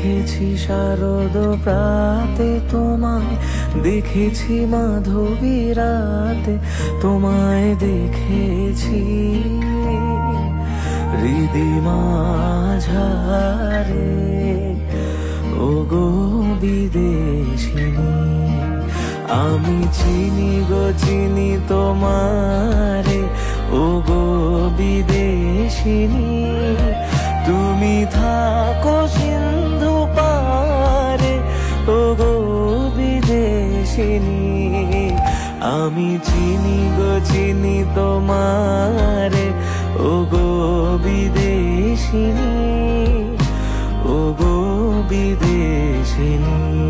দেখেছি শারদ প্রাতে তোমায়, দেখেছি মাধবী রাতে তোমায় দেখেছি হৃদি মাঝারে। ওগো বিদেশিনী, আমি চিনি গো চিনি তোমারে। ওগো বিদেশিনী, তুমি থাকো সিন্ধু পারে। ওগো বিদেশিনী, আমি চিনি গো চিনি তোমারে। ওগো বিদেশিনী, ওগো বিদেশিনী।